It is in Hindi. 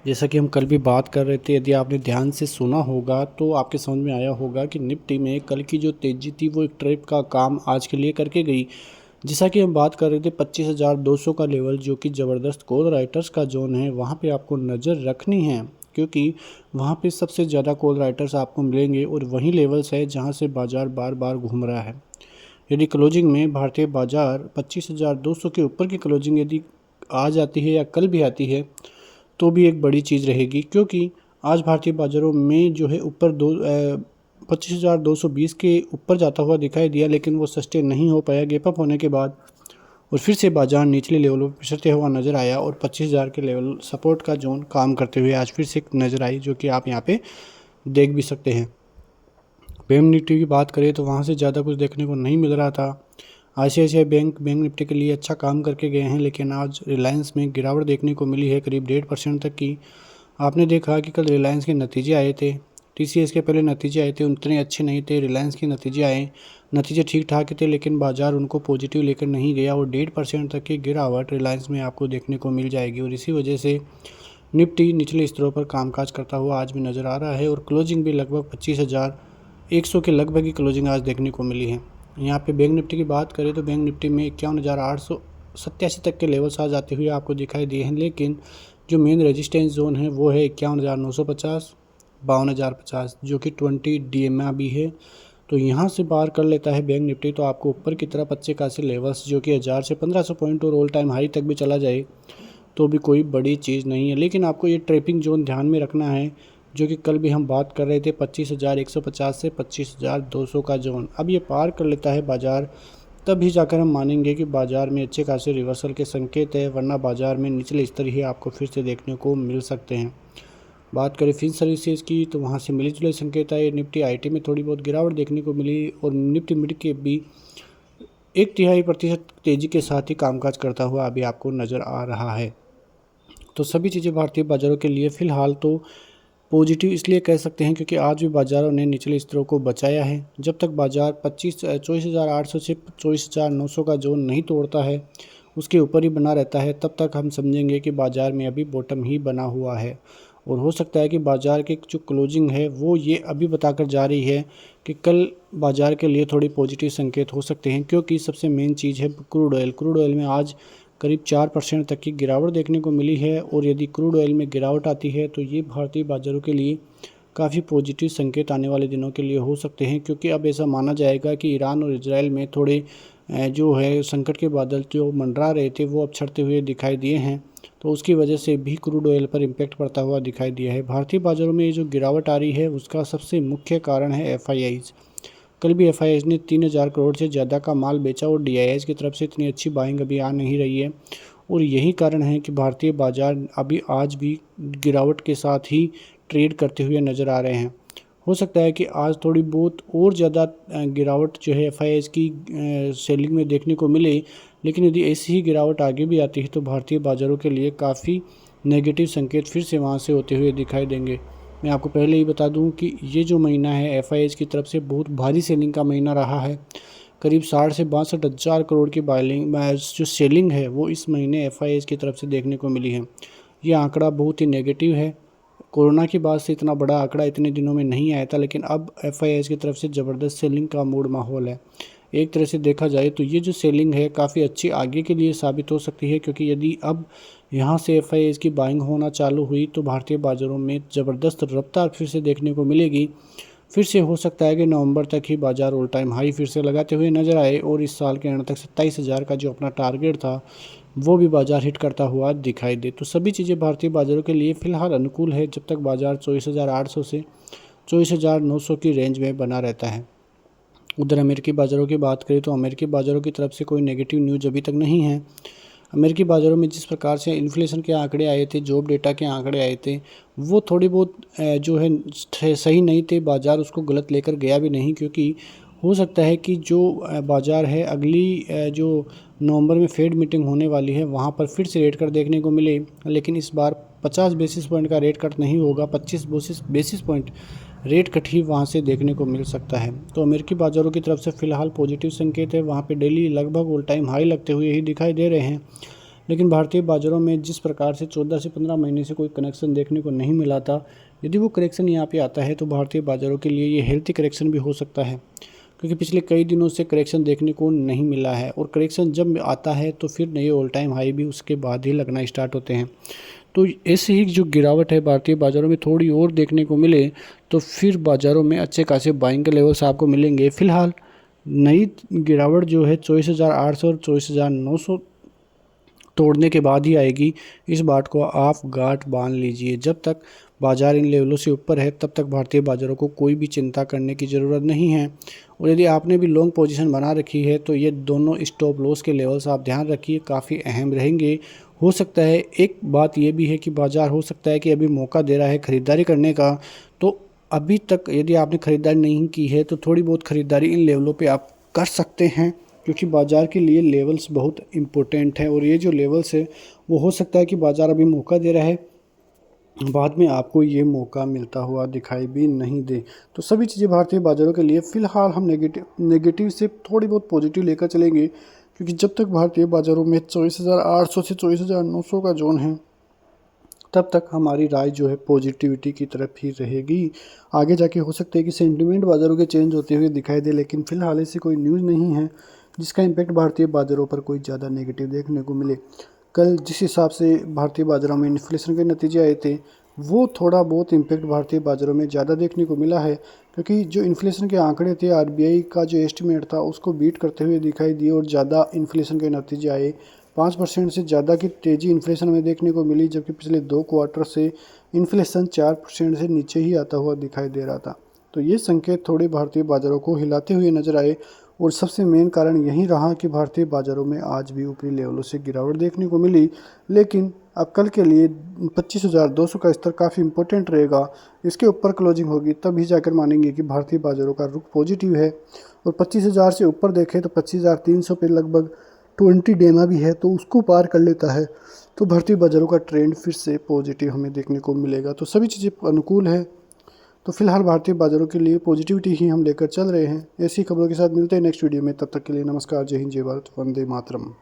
जैसा कि हम कल भी बात कर रहे थे, यदि आपने ध्यान से सुना होगा तो आपके समझ में आया होगा कि निफ्टी में कल की जो तेज़ी थी वो एक ट्रैप का काम आज के लिए करके गई। जैसा कि हम बात कर रहे थे 25,200 का लेवल, जो कि ज़बरदस्त कॉल राइटर्स का जोन है, वहाँ पे आपको नज़र रखनी है, क्योंकि वहाँ पे सबसे ज़्यादा कॉल राइटर्स आपको मिलेंगे और वही लेवल्स है जहाँ से बाज़ार बार बार घूम रहा है। यदि क्लोजिंग में भारतीय बाज़ार 25,200 के ऊपर की क्लोजिंग यदि आ जाती है या कल भी आती है तो भी एक बड़ी चीज़ रहेगी, क्योंकि आज भारतीय बाज़ारों में जो है ऊपर 25,220 के ऊपर जाता हुआ दिखाई दिया, लेकिन वो सस्टेन नहीं हो पाया गैप अप होने के बाद, और फिर से बाज़ार निचले लेवलों पर फिसलते हुआ नज़र आया और 25,000 के लेवल सपोर्ट का जोन काम करते हुए आज फिर से नज़र आई, जो कि आप यहाँ पे देख भी सकते हैं। बैंक निफ्टी की बात करें तो वहाँ से ज़्यादा कुछ देखने को नहीं मिल रहा था। ICICI बैंक निफ्टी के लिए अच्छा काम करके गए हैं, लेकिन आज रिलायंस में गिरावट देखने को मिली है करीब 1.5% तक की। आपने देखा कि कल रिलायंस के नतीजे आए थे, TCS के पहले नतीजे आए थे, उतने अच्छे नहीं थे। रिलायंस के नतीजे आए, नतीजे ठीक ठाक थे, लेकिन बाजार उनको पॉजिटिव लेकर नहीं गया और 1.5% तक की गिरावट रिलायंस में आपको देखने को मिल जाएगी, और इसी वजह से निफ्टी निचले स्तरों पर कामकाज करता हुआ आज भी नज़र आ रहा है और क्लोजिंग भी लगभग 25,100 के लगभग ही क्लोजिंग आज देखने को मिली है। यहाँ पे बैंक निफ्टी की बात करें तो बैंक निफ्टी में 51,887 तक के लेवल्स आज आते हुए आपको दिखाई दिए हैं, लेकिन जो मेन रेजिस्टेंस जोन है वो है 51,950, 52,050, जो कि 20 DMA भी है। तो यहाँ से पार कर लेता है बैंक निफ्टी तो आपको ऊपर की तरफ अच्छे खासे लेवल्स, जो कि 1000 से 1500 पॉइंट और ऑल टाइम हाई तक भी चला जाए तो भी कोई बड़ी चीज़ नहीं है। लेकिन आपको ये ट्रैपिंग जोन ध्यान में रखना है, जो कि कल भी हम बात कर रहे थे 25,150 से 25,200 का जोन। अब ये पार कर लेता है बाज़ार, तभी जाकर हम मानेंगे कि बाज़ार में अच्छे खासे रिवर्सल के संकेत है, वरना बाज़ार में निचले स्तर ही आपको फिर से देखने को मिल सकते हैं। बात करें फिन सर्विसेज की तो वहाँ से मिले जुले संकेत आए। निफ्टी IT में थोड़ी बहुत गिरावट देखने को मिली और निफ्टी मिड के भी 1/3% तेज़ी के साथ ही कामकाज करता हुआ अभी आपको नज़र आ रहा है। तो सभी चीज़ें भारतीय बाज़ारों के लिए फ़िलहाल तो पॉजिटिव इसलिए कह सकते हैं, क्योंकि आज भी बाज़ारों ने निचले स्तरों को बचाया है। जब तक बाज़ार 24,800 से 24,900 का जोन नहीं तोड़ता है, उसके ऊपर ही बना रहता है, तब तक हम समझेंगे कि बाज़ार में अभी बॉटम ही बना हुआ है। और हो सकता है कि बाज़ार की जो क्लोजिंग है वो ये अभी बताकर जा रही है कि कल बाज़ार के लिए थोड़ी पॉजिटिव संकेत हो सकते हैं, क्योंकि सबसे मेन चीज़ है क्रूड ऑयल में आज करीब 4% तक की गिरावट देखने को मिली है, और यदि क्रूड ऑयल में गिरावट आती है तो ये भारतीय बाज़ारों के लिए काफ़ी पॉजिटिव संकेत आने वाले दिनों के लिए हो सकते हैं, क्योंकि अब ऐसा माना जाएगा कि ईरान और इजराइल में थोड़े जो है संकट के बादल जो मंडरा रहे थे वो अब छटते हुए दिखाई दिए हैं, तो उसकी वजह से भी क्रूड ऑयल पर इम्पैक्ट पड़ता हुआ दिखाई दिया है। भारतीय बाज़ारों में ये जो गिरावट आ रही है उसका सबसे मुख्य कारण है FIIs। कल भी FIIs ने 3,000 करोड़ से ज़्यादा का माल बेचा और DIIs की तरफ से इतनी अच्छी बाइंग अभी आ नहीं रही है, और यही कारण है कि भारतीय बाज़ार अभी आज भी गिरावट के साथ ही ट्रेड करते हुए नज़र आ रहे हैं। हो सकता है कि आज थोड़ी बहुत और ज़्यादा गिरावट जो है FIIs की सेलिंग में देखने को मिले, लेकिन यदि ऐसी ही गिरावट आगे भी आती है तो भारतीय बाज़ारों के लिए काफ़ी नेगेटिव संकेत फिर से वहाँ से होते हुए दिखाई देंगे। मैं आपको पहले ही बता दूं कि ये जो महीना है FIIs की तरफ से बहुत भारी सेलिंग का महीना रहा है। करीब 60 से 62 हज़ार करोड़ की बाइलिंग जो सेलिंग है वो इस महीने FIIs की तरफ से देखने को मिली है। ये आंकड़ा बहुत ही नेगेटिव है। कोरोना के बाद से इतना बड़ा आंकड़ा इतने दिनों में नहीं आया था, लेकिन अब FIIs की तरफ से ज़बरदस्त सेलिंग का मूड माहौल है। एक तरह से देखा जाए तो ये जो सेलिंग है काफ़ी अच्छी आगे के लिए साबित हो सकती है, क्योंकि यदि अब यहाँ से FIIs की बाइंग होना चालू हुई तो भारतीय बाज़ारों में ज़बरदस्त रफ्तार फिर से देखने को मिलेगी। फिर से हो सकता है कि नवंबर तक ही बाज़ार ऑल टाइम हाई फिर से लगाते हुए नजर आए और इस साल के अंत तक 27,000 का जो अपना टारगेट था वो भी बाज़ार हिट करता हुआ दिखाई दे। तो सभी चीज़ें भारतीय बाज़ारों के लिए फ़िलहाल अनुकूल है, जब तक बाज़ार 24,800 से 24,900 की रेंज में बना रहता है। उधर अमेरिकी बाज़ारों की बात करें तो अमेरिकी बाज़ारों की तरफ से कोई नेगेटिव न्यूज़ अभी तक नहीं है। अमेरिकी बाज़ारों में जिस प्रकार से इन्फ्लेशन के आंकड़े आए थे, जॉब डेटा के आंकड़े आए थे, वो थोड़ी बहुत जो है सही नहीं थे। बाज़ार उसको गलत लेकर गया भी नहीं, क्योंकि हो सकता है कि जो बाज़ार है अगली जो नवंबर में फेड मीटिंग होने वाली है वहाँ पर फिर से रेट कट देखने को मिले, लेकिन इस बार 50 बेसिस पॉइंट का रेट कट नहीं होगा, 25 बेसिस पॉइंट रेट कट ही वहाँ से देखने को मिल सकता है। तो अमेरिकी बाज़ारों की तरफ से फ़िलहाल पॉजिटिव संकेत है, वहाँ पे डेली लगभग ऑल टाइम हाई लगते हुए ही दिखाई दे रहे हैं। लेकिन भारतीय बाज़ारों में जिस प्रकार से 14 से 15 महीने से कोई कनेक्शन देखने को नहीं मिला था, यदि वो करेक्शन यहाँ पे आता है तो भारतीय बाज़ारों के लिए ये हेल्थी करेक्शन भी हो सकता है, क्योंकि पिछले कई दिनों से करेक्शन देखने को नहीं मिला है। और करेक्शन जब आता है तो फिर नए ऑल टाइम हाई भी उसके बाद ही लगना स्टार्ट होते हैं। तो ऐसे ही जो गिरावट है भारतीय बाज़ारों में थोड़ी और देखने को मिले तो फिर बाज़ारों में अच्छे खासे बाइंग के लेवल्स आपको मिलेंगे। फिलहाल नई गिरावट जो है 24,800 और 24,900 तोड़ने के बाद ही आएगी। इस बात को आप गांठ बांध लीजिए। जब तक बाज़ार इन लेवलों से ऊपर है तब तक भारतीय बाज़ारों को कोई भी चिंता करने की ज़रूरत नहीं है। और यदि आपने भी लॉन्ग पोजीशन बना रखी है तो ये दोनों स्टॉप लॉस के लेवल्स आप ध्यान रखिए, काफ़ी अहम रहेंगे। हो सकता है एक बात ये भी है कि बाज़ार हो सकता है कि अभी मौका दे रहा है ख़रीदारी करने का, तो अभी तक यदि आपने ख़रीदारी नहीं की है तो थोड़ी बहुत ख़रीदारी इन लेवलों पे आप कर सकते हैं, क्योंकि बाज़ार के लिए लेवल्स बहुत इम्पोर्टेंट हैं। और ये जो लेवल्स है वो हो सकता है कि बाज़ार अभी मौका दे रहा है, बाद में आपको ये मौका मिलता हुआ दिखाई भी नहीं दे। तो सभी चीज़ें भारतीय बाज़ारों के लिए फ़िलहाल हम नेगेटिव से थोड़ी बहुत पॉजिटिव लेकर चलेंगे, क्योंकि जब तक भारतीय बाज़ारों में 24,800 से 24,900 का जोन है तब तक हमारी राय जो है पॉजिटिविटी की तरफ ही रहेगी। आगे जाके हो सकता है कि सेंटिमेंट बाज़ारों के चेंज होते हुए दिखाई दे, लेकिन फ़िलहाल ऐसी कोई न्यूज़ नहीं है जिसका इम्पैक्ट भारतीय बाज़ारों पर कोई ज़्यादा नेगेटिव देखने को मिले। कल जिस हिसाब से भारतीय बाज़ारों में इन्फ्लेशन के नतीजे आए थे वो थोड़ा बहुत इम्पैक्ट भारतीय बाज़ारों में ज़्यादा देखने को मिला है, क्योंकि जो इन्फ्लेशन के आंकड़े थे आरबीआई का जो एस्टिमेट था उसको बीट करते हुए दिखाई दिए और ज़्यादा इन्फ्लेशन के नतीजे आए। 5% से ज़्यादा की तेज़ी इन्फ्लेशन में देखने को मिली, जबकि पिछले 2 क्वार्टर से इन्फ्लेशन 4% से नीचे ही आता हुआ दिखाई दे रहा था। तो ये संकेत थोड़े भारतीय बाज़ारों को हिलाते हुए नजर आए, और सबसे मेन कारण यही रहा कि भारतीय बाज़ारों में आज भी ऊपरी लेवलों से गिरावट देखने को मिली। लेकिन अब कल के लिए 25,200 का स्तर काफ़ी इंपॉर्टेंट रहेगा। इसके ऊपर क्लोजिंग होगी तभी जाकर मानेंगे कि भारतीय बाज़ारों का रुख पॉजिटिव है। और 25,000 से ऊपर देखें तो 25,300 पे लगभग 20 डेमा भी है, तो उसको पार कर लेता है तो भारतीय बाज़ारों का ट्रेंड फिर से पॉजिटिव हमें देखने को मिलेगा। तो सभी चीज़ें अनुकूल है। तो फिलहाल भारतीय बाज़ारों के लिए पॉजिटिविटी ही हम लेकर चल रहे हैं। ऐसी खबरों के साथ मिलते हैं नेक्स्ट वीडियो में। तब तक के लिए नमस्कार, जय हिंद, जय भारत, वंदे मातरम।